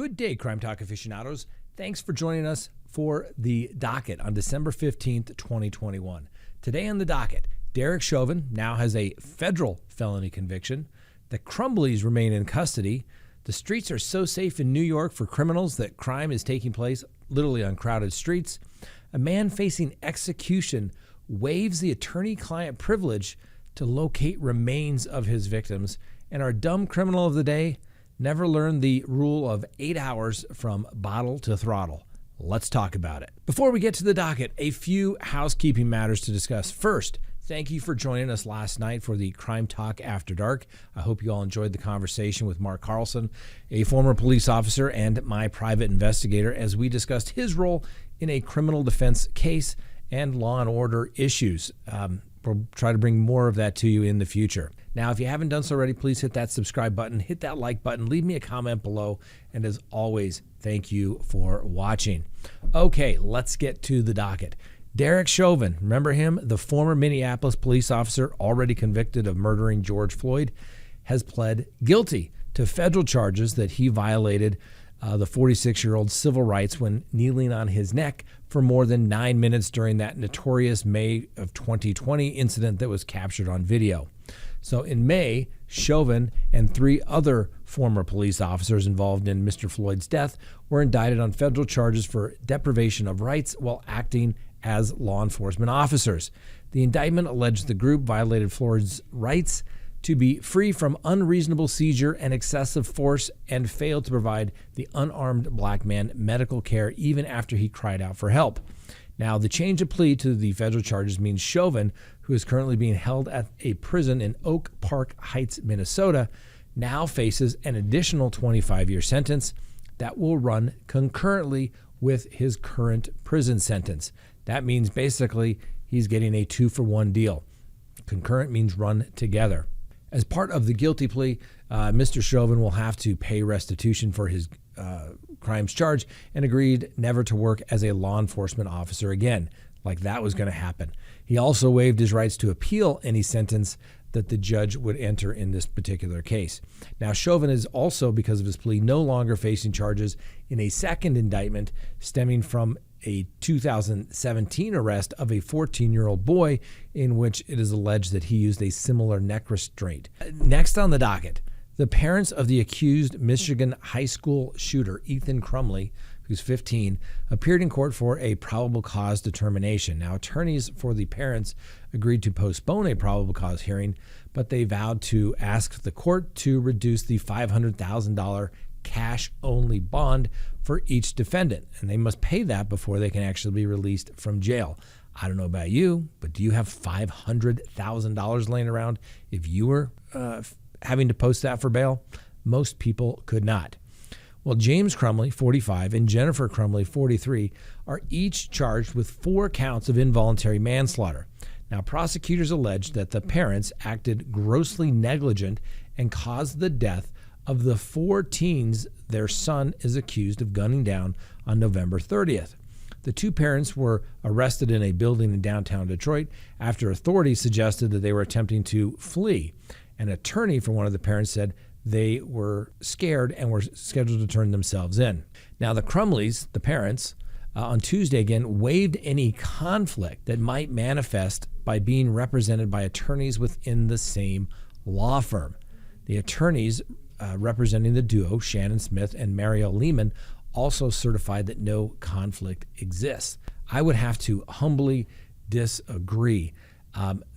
Good day, CrimeTalk aficionados. Thanks for joining us for the docket on December 15th, 2021. Today on the docket, Derek Chauvin now has a federal felony conviction. The Crumbleys remain in custody. The streets are so safe in New York for criminals that crime is taking place literally on crowded streets. A man facing execution waives the attorney-client privilege to locate remains of his victims. And our dumb criminal of the day never learned the rule of 8 hours from bottle to throttle. Let's talk about it. Before we get to the docket, a few housekeeping matters to discuss. First, thank you for joining us last night for the Crime Talk After Dark. I hope you all enjoyed the conversation with Mark Carlson, a former police officer and my private investigator, as we discussed his role in a criminal defense case and law and order issues. We'll try to bring more of that to you in the future. Now, if you haven't done so already, please hit that subscribe button, hit that like button, leave me a comment below, and as always, thank you for watching. Okay, let's get to the docket. Derek Chauvin, remember him? The former Minneapolis police officer already convicted of murdering George Floyd, has pled guilty to federal charges that he violated the 46-year-old's civil rights when kneeling on his neck for more than 9 minutes during that notorious May of 2020 incident that was captured on video. So in May, Chauvin and 3 other former police officers involved in Mr. Floyd's death were indicted on federal charges for deprivation of rights while acting as law enforcement officers. The indictment alleged the group violated Floyd's rights to be free from unreasonable seizure and excessive force and failed to provide the unarmed black man medical care even after he cried out for help. Now, the change of plea to the federal charges means Chauvin, who is currently being held at a prison in Oak Park Heights, Minnesota, now faces an additional 25-year sentence that will run concurrently with his current prison sentence. That means basically he's getting a 2-for-1 deal. Concurrent means run together. As part of the guilty plea, Mr. Chauvin will have to pay restitution for his crimes charged and agreed never to work as a law enforcement officer again, like that was going to happen. He also waived his rights to appeal any sentence that the judge would enter in this particular case. Now, Chauvin is also, because of his plea, no longer facing charges in a second indictment stemming from a 2017 arrest of a 14-year-old boy in which it is alleged that he used a similar neck restraint. Next on the docket, the parents of the accused Michigan high school shooter, Ethan Crumbley, who's 15, appeared in court for a probable cause determination. Now, attorneys for the parents agreed to postpone a probable cause hearing, but they vowed to ask the court to reduce the $500,000 cash-only bond for each defendant, and they must pay that before they can actually be released from jail. I don't know about you, but do you have $500,000 laying around if you were having to post that for bail? Most people could not. Well, James Crumbley, 45, and Jennifer Crumbley, 43, are each charged with 4 counts of involuntary manslaughter. Now, prosecutors allege that the parents acted grossly negligent and caused the death of the 4 teens their son is accused of gunning down on November 30th. The 2 parents were arrested in a building in downtown Detroit after authorities suggested that they were attempting to flee. An attorney for one of the parents said they were scared and were scheduled to turn themselves in. Now, the Crumbleys, the parents, on Tuesday again waived any conflict that might manifest by being represented by attorneys within the same law firm. The attorneys representing the duo, Shannon Smith and Mariel Lehman, also certified that no conflict exists. I would have to humbly disagree.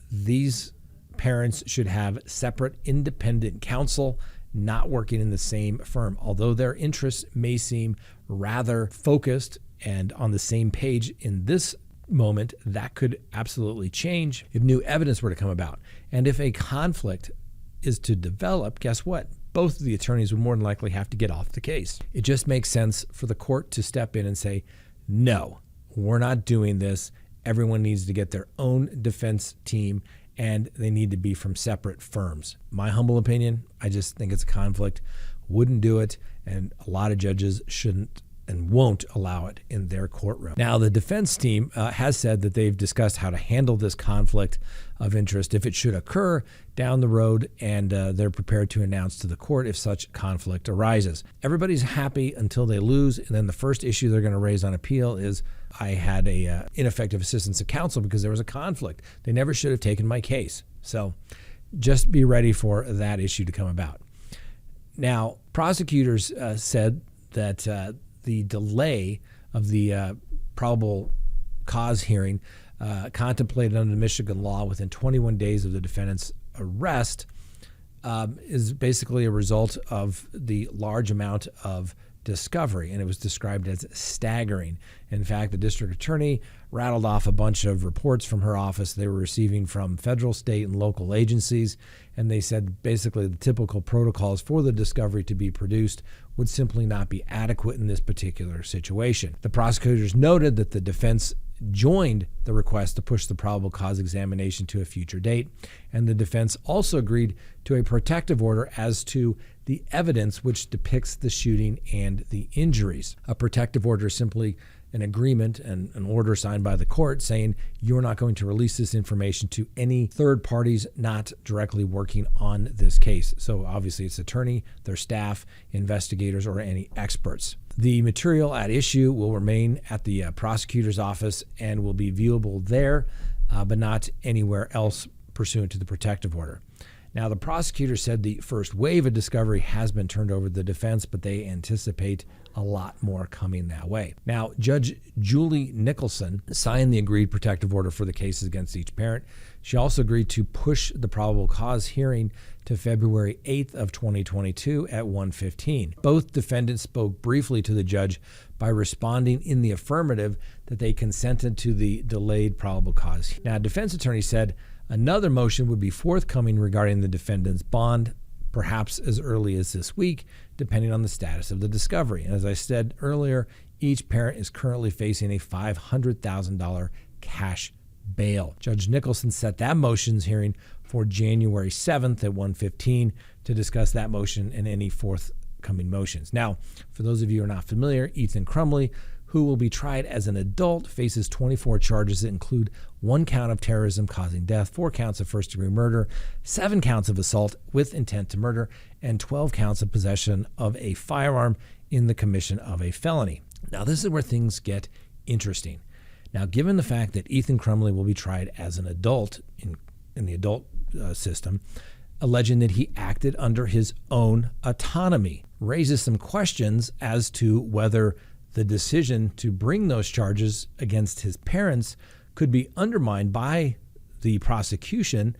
These parents should have separate independent counsel, not working in the same firm. Although their interests may seem rather focused and on the same page in this moment, that could absolutely change if new evidence were to come about. And if a conflict is to develop, guess what? Both of the attorneys would more than likely have to get off the case. It just makes sense for the court to step in and say, no, we're not doing this. Everyone needs to get their own defense team, and they need to be from separate firms. My humble opinion, I just think it's a conflict. Wouldn't do it, and a lot of judges shouldn't and won't allow it in their courtroom. Now, the defense team has said that they've discussed how to handle this conflict of interest if it should occur down the road, and they're prepared to announce to the court if such conflict arises. Everybody's happy until they lose, and then the first issue they're going to raise on appeal is I had a ineffective assistance of counsel because there was a conflict. They never should have taken my case. So just be ready for that issue to come about. Now, prosecutors said that the delay of the probable cause hearing contemplated under Michigan law within 21 days of the defendant's arrest is basically a result of the large amount of discovery, and it was described as staggering. In fact, the district attorney rattled off a bunch of reports from her office they were receiving from federal, state, and local agencies, and they said basically the typical protocols for the discovery to be produced would simply not be adequate in this particular situation. The prosecutors noted that the defense joined the request to push the probable cause examination to a future date, and the defense also agreed to a protective order as to the evidence which depicts the shooting and the injuries. A protective order is simply an agreement and an order signed by the court saying you're not going to release this information to any third parties not directly working on this case. So obviously it's attorney, their staff, investigators, or any experts. The material at issue will remain at the prosecutor's office and will be viewable there, but not anywhere else pursuant to the protective order. Now, the prosecutor said the first wave of discovery has been turned over to the defense, but they anticipate a lot more coming that way. Now, Judge Julie Nicholson signed the agreed protective order for the cases against each parent. She also agreed to push the probable cause hearing to February 8th of 2022 at 1:15. Both defendants spoke briefly to the judge by responding in the affirmative that they consented to the delayed probable cause. Now, defense attorney said another motion would be forthcoming regarding the defendant's bond, perhaps as early as this week, depending on the status of the discovery. And as I said earlier, each parent is currently facing a $500,000 cash bail. Judge Nicholson set that motions hearing for January 7th at 1:15 to discuss that motion and any forthcoming motions. Now, for those of you who are not familiar, Ethan Crumbley, who will be tried as an adult, faces 24 charges that include 1 count of terrorism causing death, 4 counts of first-degree murder, 7 counts of assault with intent to murder, and 12 counts of possession of a firearm in the commission of a felony. Now, this is where things get interesting. Now, given the fact that Ethan Crumbley will be tried as an adult in the adult system, alleging that he acted under his own autonomy, raises some questions as to whether the decision to bring those charges against his parents could be undermined by the prosecution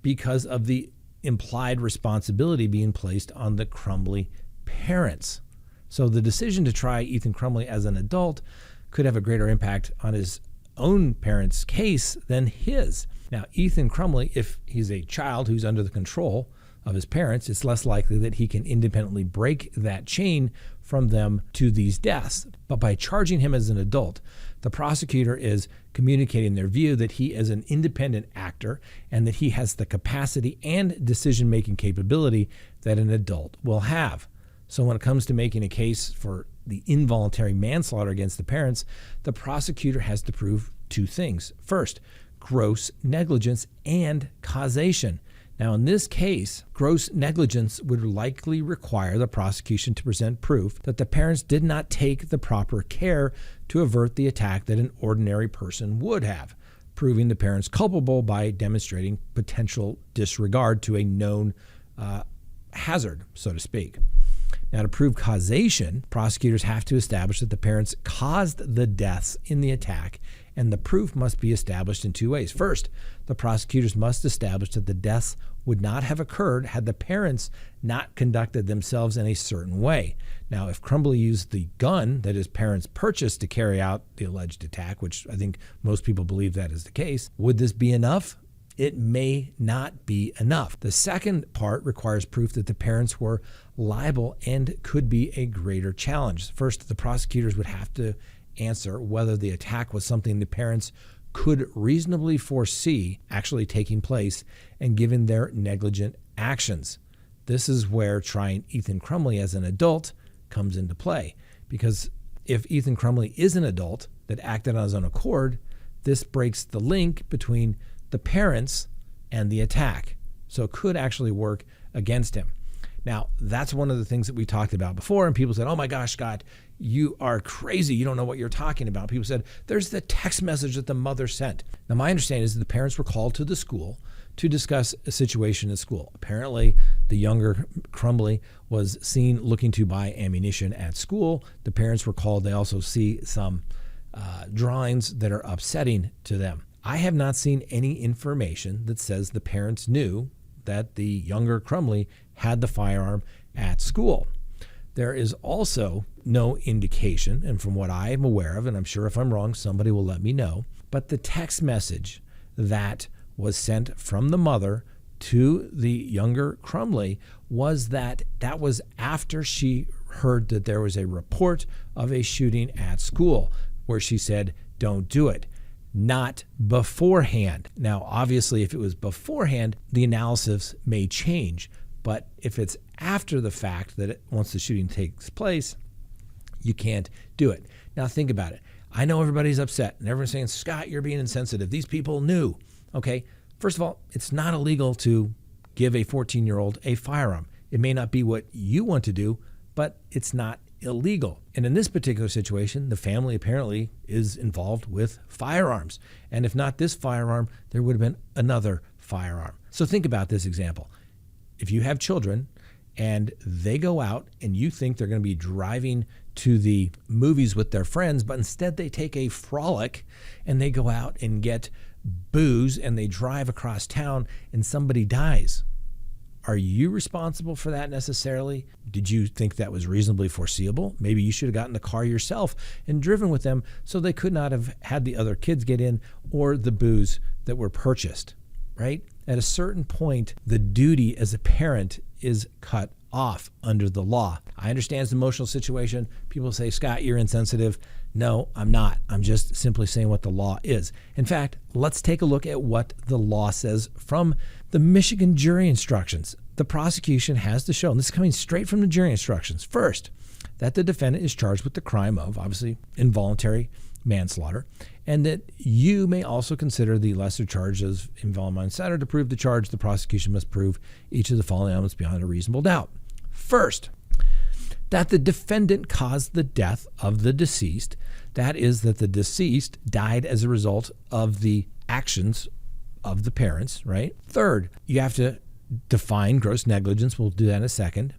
because of the implied responsibility being placed on the Crumbley parents. So the decision to try Ethan Crumbley as an adult could have a greater impact on his own parents' case than his. Now, Ethan Crumbley, if he's a child who's under the control of his parents, it's less likely that he can independently break that chain from them to these deaths. But by charging him as an adult, the prosecutor is communicating their view that he is an independent actor and that he has the capacity and decision-making capability that an adult will have. So when it comes to making a case for the involuntary manslaughter against the parents, the prosecutor has to prove 2 things. First, gross negligence and causation. Now, in this case, gross negligence would likely require the prosecution to present proof that the parents did not take the proper care to avert the attack that an ordinary person would have, proving the parents culpable by demonstrating potential disregard to a known hazard, so to speak. Now, to prove causation, prosecutors have to establish that the parents caused the deaths in the attack, and the proof must be established in 2 ways. First, the prosecutors must establish that the deaths would not have occurred had the parents not conducted themselves in a certain way. Now, if Crumbley used the gun that his parents purchased to carry out the alleged attack, which I think most people believe that is the case, would this be enough? It may not be enough. The second part requires proof that the parents were liable and could be a greater challenge. First, the prosecutors would have to answer whether the attack was something the parents could reasonably foresee actually taking place and given their negligent actions. This is where trying Ethan Crumbley as an adult comes into play. because if Ethan Crumbley is an adult that acted on his own accord, this breaks the link between the parents and the attack. So it could actually work against him. Now, that's one of the things that we talked about before, and people said, oh my gosh, Scott, you are crazy. You don't know what you're talking about. People said, there's the text message that the mother sent. Now, my understanding is that the parents were called to the school to discuss a situation at school. Apparently, the younger Crumbley was seen looking to buy ammunition at school. The parents were called. They also see some drawings that are upsetting to them. I have not seen any information that says the parents knew that the younger Crumbley had the firearm at school. There is also no indication, and from what I am aware of, and I'm sure if I'm wrong, somebody will let me know, but the text message that was sent from the mother to the younger Crumbley was that was after she heard that there was a report of a shooting at school, where she said, don't do it. Not beforehand. Now, obviously, if it was beforehand, the analysis may change. But if it's after the fact that once the shooting takes place, you can't do it. Now, think about it. I know everybody's upset and everyone's saying, Scott, you're being insensitive. These people knew. Okay, first of all, it's not illegal to give a 14-year-old a firearm. It may not be what you want to do, but it's not illegal. And in this particular situation, the family apparently is involved with firearms. And if not this firearm, there would have been another firearm. So think about this example. If you have children and they go out and you think they're going to be driving to the movies with their friends, but instead they take a frolic and they go out and get booze and they drive across town and somebody dies. Are you responsible for that necessarily? Did you think that was reasonably foreseeable? Maybe you should have gotten the car yourself and driven with them so they could not have had the other kids get in or the booze that were purchased, right? At a certain point, the duty as a parent is cut off under the law. I understand it's an emotional situation. People say, Scott, you're insensitive. No, I'm not. I'm just simply saying what the law is. In fact, let's take a look at what the law says from the Michigan jury instructions. The prosecution has to show, and this is coming straight from the jury instructions, first, that the defendant is charged with the crime of, obviously, involuntary manslaughter, and that you may also consider the lesser charge as involuntary manslaughter. To prove the charge, the prosecution must prove each of the following elements beyond a reasonable doubt. First, that the defendant caused the death of the deceased. That is, that the deceased died as a result of the actions of the parents, right? Third, you have to define gross negligence. We'll do that in a second.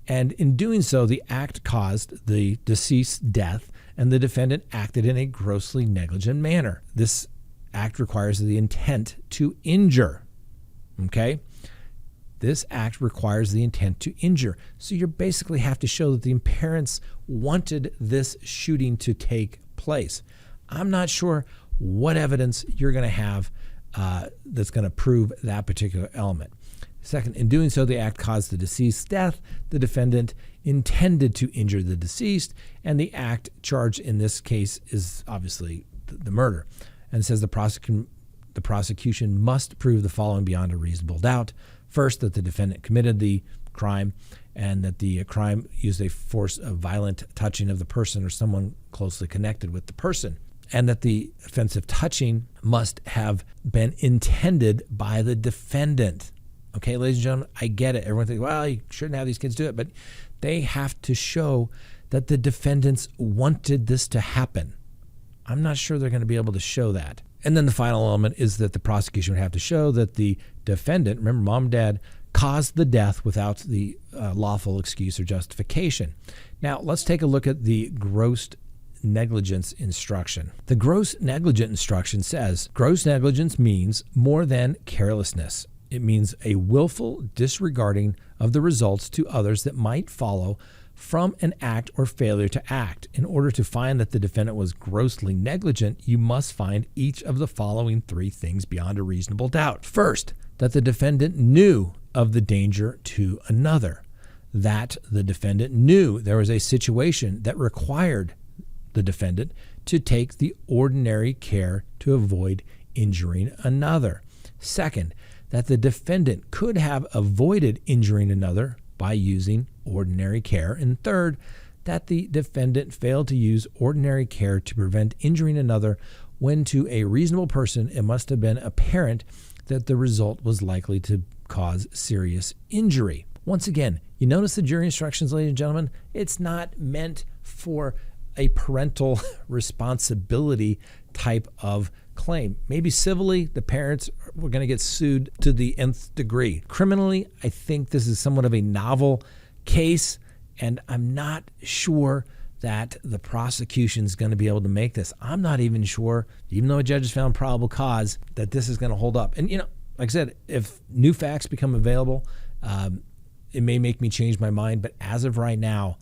And in doing so, the act caused the deceased's death, and the defendant acted in a grossly negligent manner. This act requires the intent to injure, okay? This act requires the intent to injure. So you basically have to show that the parents wanted this shooting to take place. I'm not sure what evidence you're going to have that's going to prove that particular element. Second, in doing so, the act caused the deceased's death. The defendant intended to injure the deceased, and the act charged in this case is obviously the murder. And it says the prosecution must prove the following beyond a reasonable doubt. First, that the defendant committed the crime and that the crime used a force of violent touching of the person or someone closely connected with the person, and that the offensive touching must have been intended by the defendant. Okay, ladies and gentlemen, I get it. Everyone thinks, well, you shouldn't have these kids do it, but they have to show that the defendants wanted this to happen. I'm not sure they're going to be able to show that. And then the final element is that the prosecution would have to show that the defendant, remember, mom and dad, caused the death without the lawful excuse or justification. Now, let's take a look at the gross negligence instruction. The gross negligence instruction says, gross negligence means more than carelessness. It means a willful disregarding of the results to others that might follow from an act or failure to act. In order to find that the defendant was grossly negligent, you must find each of the following three things beyond a reasonable doubt. First, that the defendant knew of the danger to another, that the defendant knew there was a situation that required the defendant to take the ordinary care to avoid injuring another. Second, that the defendant could have avoided injuring another by using ordinary care. And third, that the defendant failed to use ordinary care to prevent injuring another when to a reasonable person it must have been apparent that the result was likely to cause serious injury. Once again, you notice the jury instructions, ladies and gentlemen? It's not meant for a parental responsibility type of claim. Maybe civilly, the parents were going to get sued to the nth degree. Criminally, I think this is somewhat of a novel case, and I'm not sure that the prosecution is going to be able to make this. I'm not even sure, even though a judge has found probable cause, that this is going to hold up. And, like I said, if new facts become available, it may make me change my mind. But as of right now,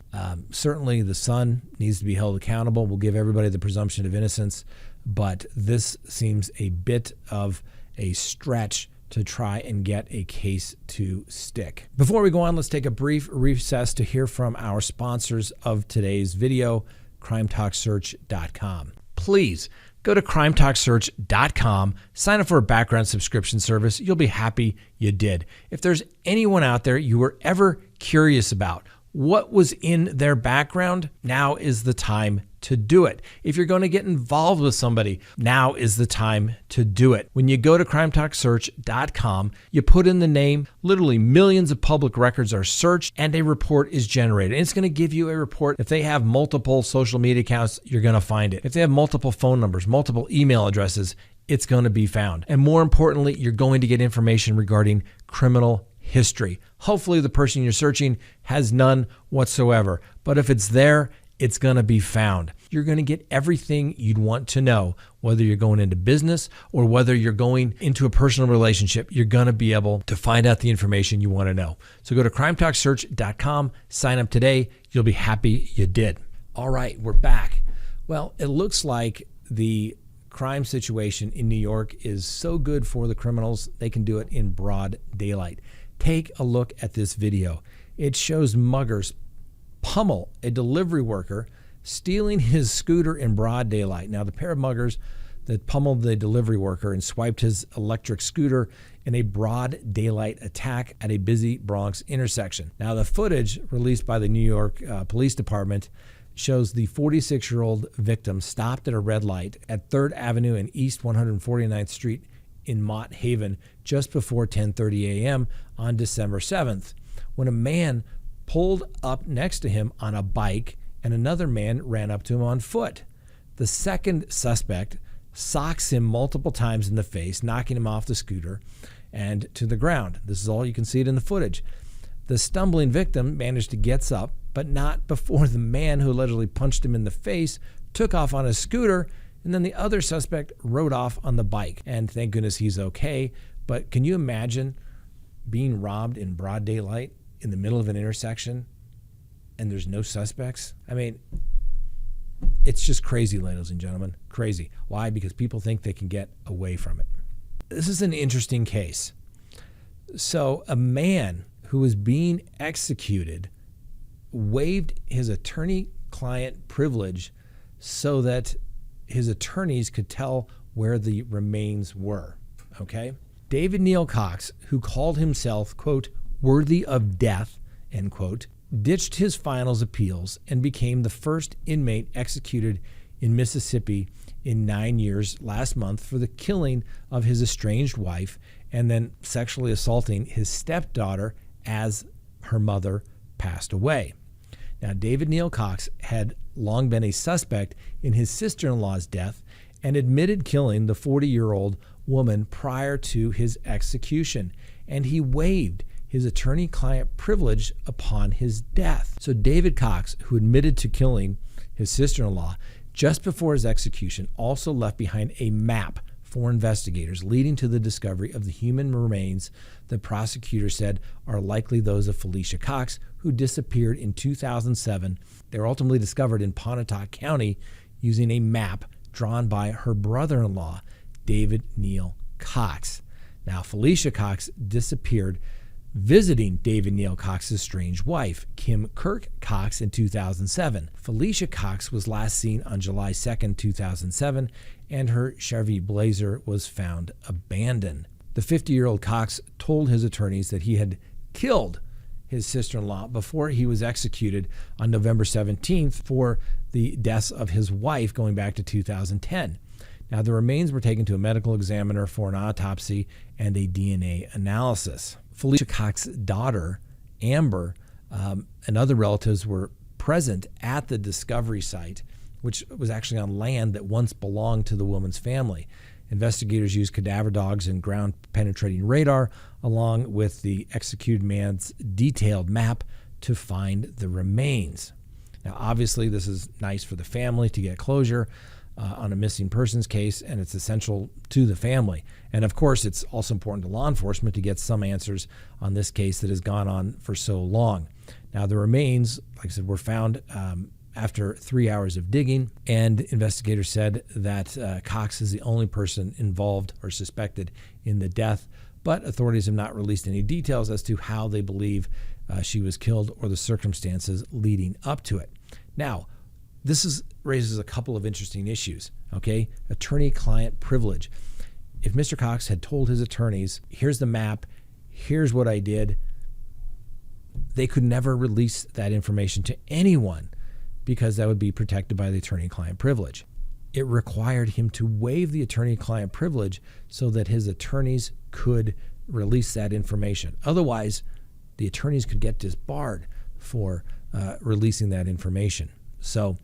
certainly the son needs to be held accountable. We'll give everybody the presumption of innocence. But this seems a bit of a stretch to try and get a case to stick. Before we go on, let's take a brief recess to hear from our sponsors of today's video, CrimeTalkSearch.com. Please go to CrimeTalkSearch.com, sign up for a background subscription service. You'll be happy you did. If there's anyone out there you were ever curious about what was in their background, now is the time to do it. If you're going to get involved with somebody, now is the time to do it. When you go to CrimeTalkSearch.com, you put in the name, literally millions of public records are searched, and a report is generated. And it's going to give you a report. If they have multiple social media accounts, you're going to find it. If they have multiple phone numbers, multiple email addresses, it's going to be found. And more importantly, you're going to get information regarding criminal history. Hopefully the person you're searching has none whatsoever. But if it's there, it's going to be found. You're going to get everything you'd want to know, whether you're going into business or whether you're going into a personal relationship. You're going to be able to find out the information you want to know. So go to CrimeTalkSearch.com, sign up today. You'll be happy you did. All right, we're back. Well, it looks like the crime situation in New York is so good for the criminals, they can do it in broad daylight. Take a look at this video. It shows muggers pummel a delivery worker stealing his scooter in broad daylight. Now, the pair of muggers that pummeled the delivery worker and swiped his electric scooter in a broad daylight attack at a busy Bronx intersection. Now, the footage released by the New York Police Department shows the 46-year-old victim stopped at a red light at 3rd Avenue and East 149th Street in Mott Haven just before 10:30 a.m. on December 7th, when a man pulled up next to him on a bike and another man ran up to him on foot. The second suspect socks him multiple times in the face, knocking him off the scooter and to the ground. This is all, you can see it in the footage. The stumbling victim managed to get up, but not before the man who allegedly punched him in the face took off on his scooter, and then the other suspect rode off on the bike. And thank goodness he's okay. But can you imagine being robbed in broad daylight in the middle of an intersection and there's no suspects? I mean, it's just crazy, ladies and gentlemen. Crazy. Why? Because people think they can get away from it. This is an interesting case. So a man who was being executed waived his attorney-client privilege so that his attorneys could tell where the remains were, okay? David Neal Cox, who called himself, quote, worthy of death, end quote, ditched his finals appeals and became the first inmate executed in Mississippi in 9 years last month for the killing of his estranged wife and then sexually assaulting his stepdaughter as her mother passed away. Now, David Neal Cox had long been a suspect in his sister-in-law's death and admitted killing the 40-year-old woman prior to his execution, and he waived his attorney-client privilege upon his death. So David Cox, who admitted to killing his sister-in-law just before his execution, also left behind a map for investigators leading to the discovery of the human remains the prosecutor said are likely those of Felicia Cox, who disappeared in 2007. They were ultimately discovered in Pontotoc County using a map drawn by her brother-in-law, David Neal Cox. Now, Felicia Cox disappeared visiting David Neal Cox's estranged wife, Kim Kirk Cox, in 2007. Felicia Cox was last seen on July 2nd, 2007, and her Chevy Blazer was found abandoned. The 50-year-old Cox told his attorneys that he had killed his sister-in-law before he was executed on November 17th for the deaths of his wife going back to 2010. Now, the remains were taken to a medical examiner for an autopsy and a DNA analysis. Felicia Cox's daughter, Amber, and other relatives were present at the discovery site, which was actually on land that once belonged to the woman's family. Investigators used cadaver dogs and ground-penetrating radar, along with the executed man's detailed map, to find the remains. Now, obviously, this is nice for the family to get closure on a missing persons case, and it's essential to the family. And, of course, it's also important to law enforcement to get some answers on this case that has gone on for so long. Now, the remains, like I said, were found after 3 hours of digging, and investigators said that Cox is the only person involved or suspected in the death, but authorities have not released any details as to how they believe she was killed or the circumstances leading up to it. Now, this raises a couple of interesting issues, okay? Attorney-client privilege. If Mr. Cox had told his attorneys, here's the map, here's what I did, they could never release that information to anyone, because that would be protected by the attorney-client privilege. It required him to waive the attorney-client privilege so that his attorneys could release that information. Otherwise, the attorneys could get disbarred for releasing that information. So,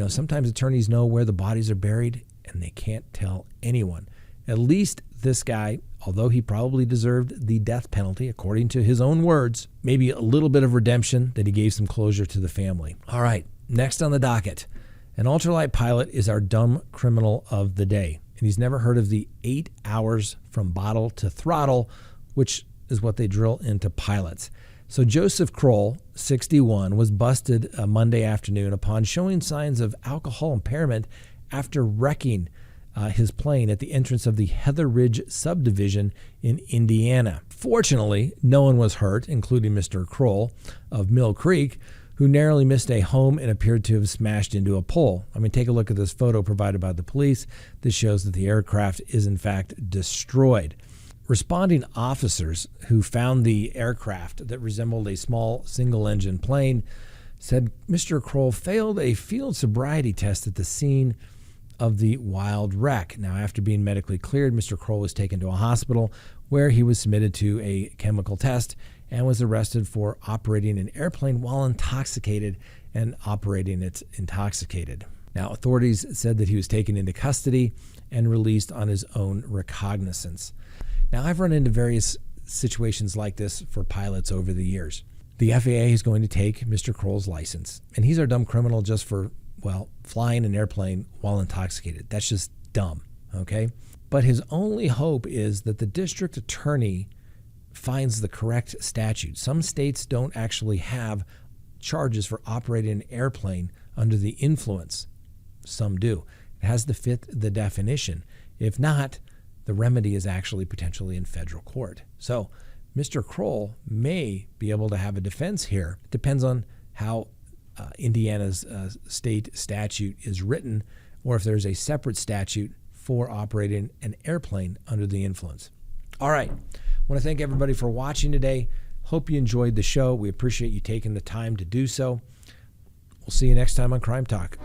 sometimes attorneys know where the bodies are buried, and they can't tell anyone. At least this guy, although he probably deserved the death penalty, according to his own words, maybe a little bit of redemption that he gave some closure to the family. All right. Next on the docket, an ultralight pilot is our dumb criminal of the day. And he's never heard of the 8 hours from bottle to throttle, which is what they drill into pilots. So Joseph Kroll, 61, was busted Monday afternoon upon showing signs of alcohol impairment after wrecking his plane at the entrance of the Heather Ridge subdivision in Indiana. Fortunately, no one was hurt, including Mr. Kroll of Mill Creek, who narrowly missed a home and appeared to have smashed into a pole. I mean, take a look at this photo provided by the police. This shows that the aircraft is in fact destroyed. Responding officers who found the aircraft that resembled a small single-engine plane said Mr. Kroll failed a field sobriety test at the scene of the wild wreck. Now, after being medically cleared, Mr. Kroll was taken to a hospital where he was submitted to a chemical test and was arrested for operating an airplane while intoxicated and operating it intoxicated. Now, authorities said that he was taken into custody and released on his own recognizance. Now, I've run into various situations like this for pilots over the years. The FAA is going to take Mr. Kroll's license, and he's our dumb criminal just for, flying an airplane while intoxicated. That's just dumb, okay? But his only hope is that the district attorney finds the correct statute. Some states don't actually have charges for operating an airplane under the influence. Some do. It has to fit the definition. If not, the remedy is actually potentially in federal court. So Mr. Kroll may be able to have a defense here. It depends on how Indiana's state statute is written, or if there's a separate statute for operating an airplane under the influence. All right. I want to thank everybody for watching today. Hope you enjoyed the show. We appreciate you taking the time to do so. We'll see you next time on Crime Talk.